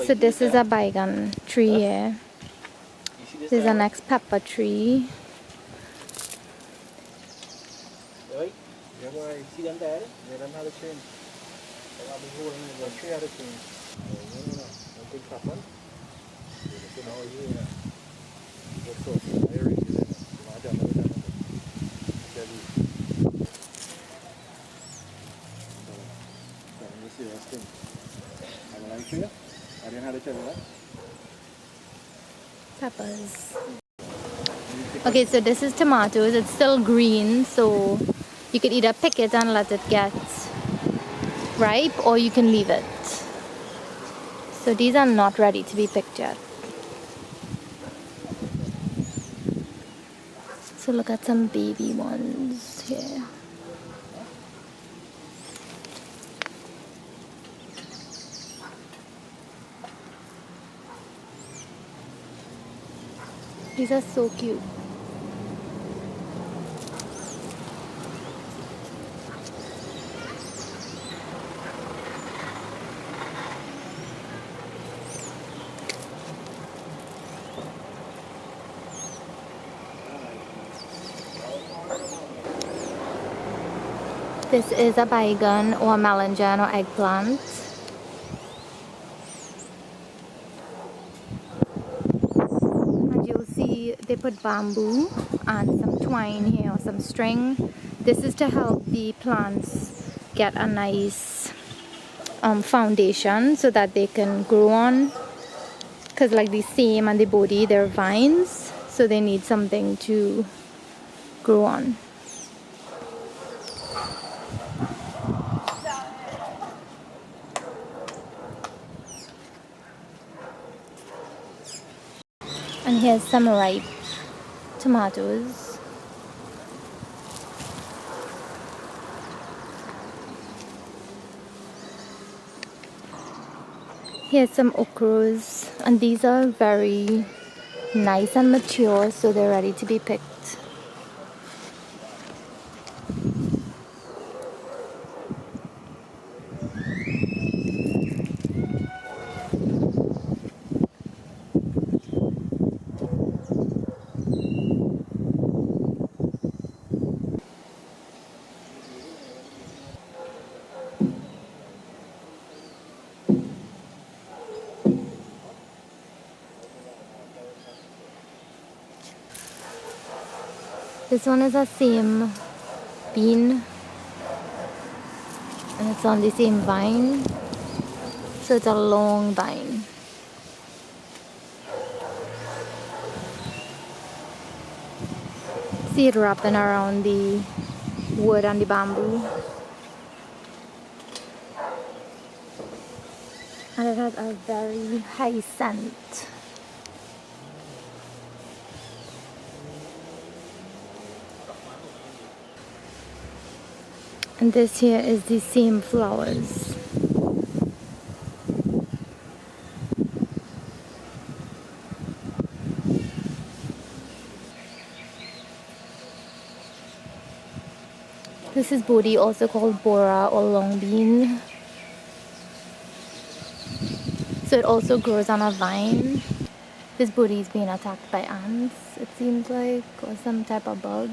So this is a bygone tree here. This is a next pepper tree. Peppers. Okay, so this is tomatoes. It's still green, so you could either pick it and let it get ripe, or you can leave it. So these are not ready to be picked yet. So look at some baby ones here. These are so cute. This is a bygone or melon or eggplant. And you'll see they put bamboo and some twine here or some string. This is to help the plants get a nice foundation so that they can grow on. Because like the same and the body, they're vines, so they need something to grow on. And here's some ripe tomatoes. Here's some okras, and these are very nice and mature, so they're ready to be picked. This one is the same bean, and it's on the same vine, so it's a long vine. See it wrapping around the wood and the bamboo, and it has a very high scent. And this here is the same flowers. This is bodi, also called Bora or long bean. So it also grows on a vine. This bodi is being attacked by ants, it seems like, or some type of bug.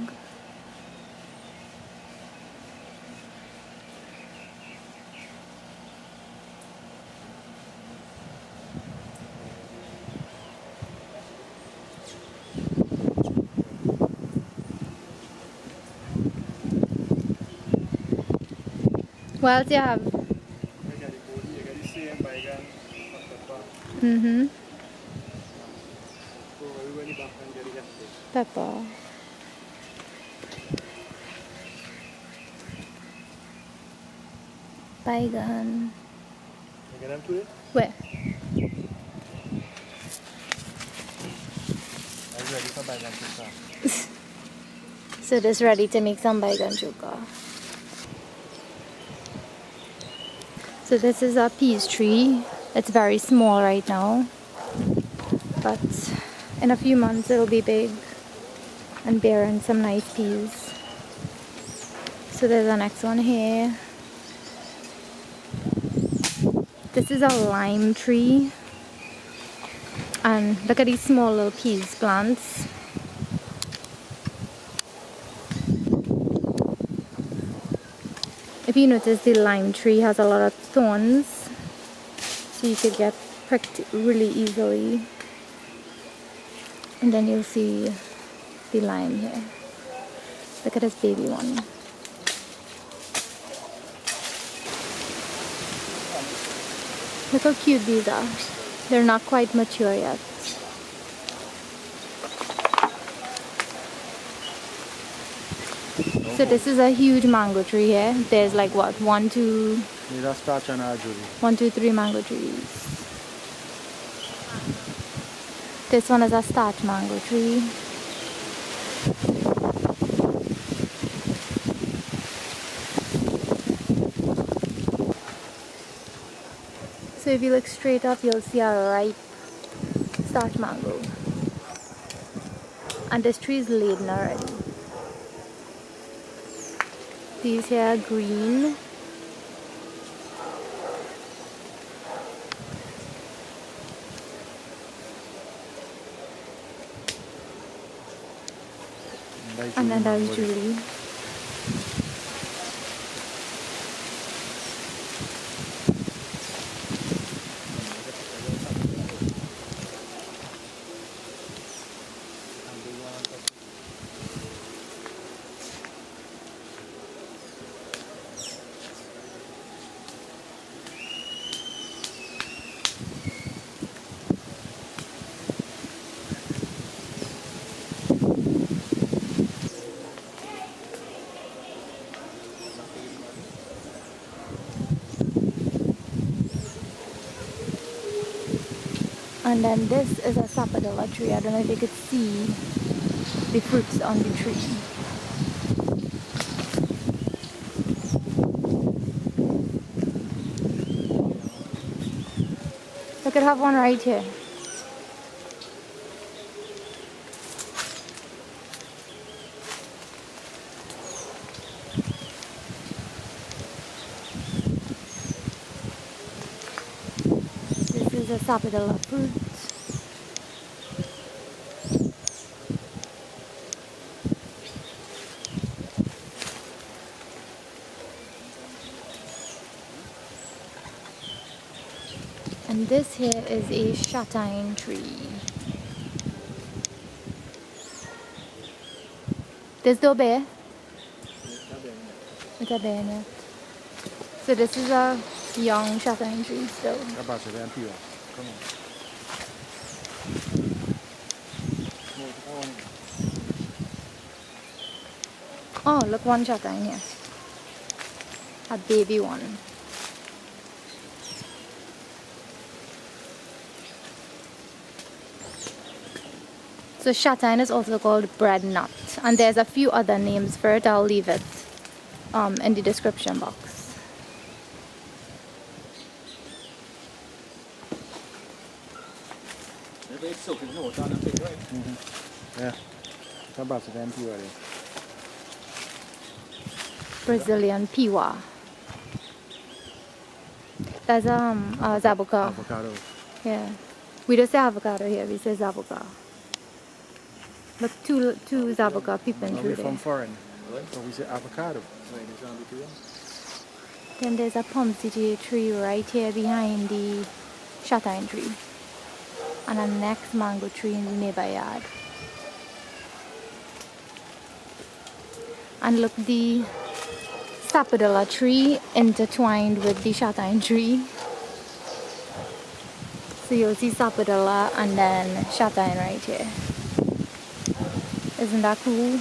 What else do you have? Pepper. Bygone. Where? So this ready to make some bygone chuka. So this is a peas tree. It's very small right now, but in a few months it'll be big. and bearing some nice peas. So there's the next one here. This is a lime tree, and look at these small little peas plants. If you notice, the lime tree has a lot of thorns, so you could get pricked really easily. And then you'll see the lime here. Look at this baby one. Look how cute these are. They're not quite mature yet. So this is a huge mango tree here. There's like what, 1, 2, 1, 2, 3 mango trees. This one is a starch mango tree. So if you look straight up, you'll see a ripe starch mango. And this tree is laden already. These here are green. And then there's Julie. And then this is a Sapodilla tree. I don't know if you could see the fruits on the tree. I could have one right here. This is a Sapodilla fruit. And this here is a chatou tree. There's no bear. It's a bear in it. So this is a young chatou tree still. Oh, look, one chatou here. A baby one. So chatou is also called bread nut, and there's a few other names for it. I'll leave it in the description box. Brazilian piwa. That's zabuka. Avocado. Yeah, we don't say avocado here. We say zabuka. Look, two zabuka peeping through We're there. from foreign, so we say avocado. Then there's a pomsity tree right here behind the chatou tree, and a next mango tree in the neighbor yard. And look, the Sapodilla tree intertwined with the chatou tree. So you'll see Sapodilla and then chatou right here. Isn't that cool?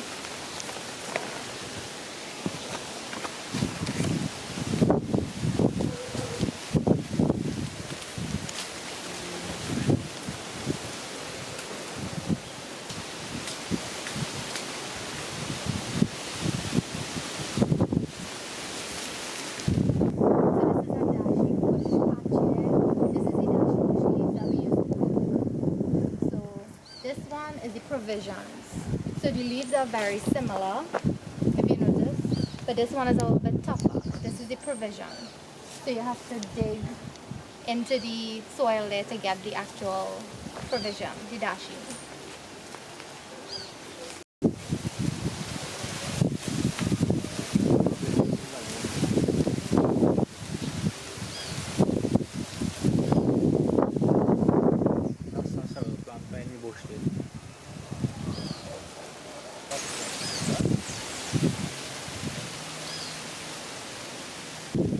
This one is the provisions. So the leaves are very similar, if you notice, but this one is a little bit tougher. This is the provision. So you have to dig into the soil there to get the actual provision, the dashi.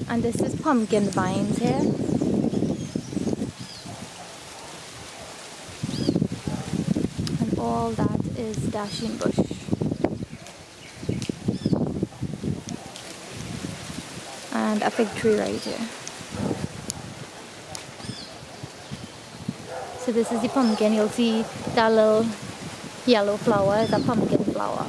And this is pumpkin vines here. And all that is dasheen bush. And a fig tree right here. So this is the pumpkin. You'll see that little yellow flower is a pumpkin flower.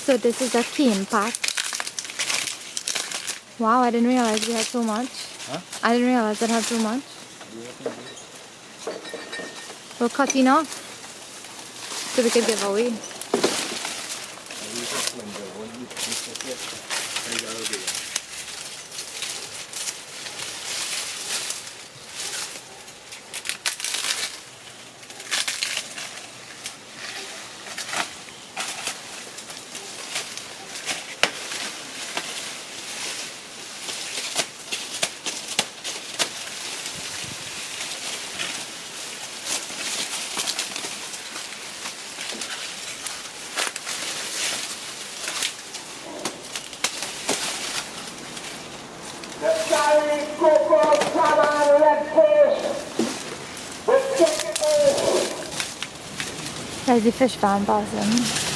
So this is a cane pack. Wow, I didn't realize we had so much. Huh? I didn't realize it had so much. We're cutting off so we could give away. There's the fish van passing.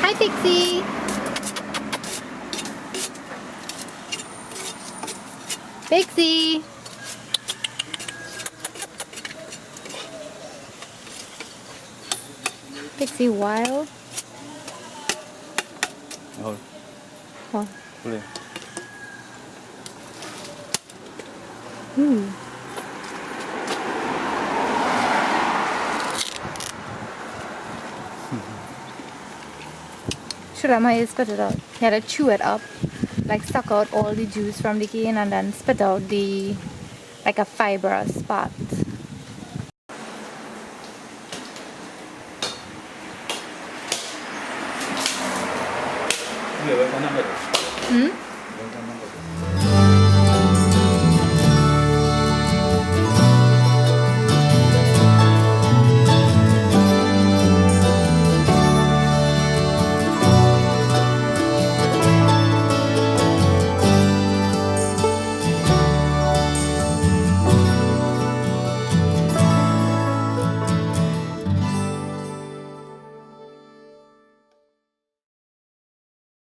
Hi, Pixie. Pixie. Pixie wild. Oh, What? boleh. Should I might spit it out? You had to chew it up, like suck out all the juice from the cane and then spit out the, like a fibrous part. Boleh, kau nak ke? Hmm?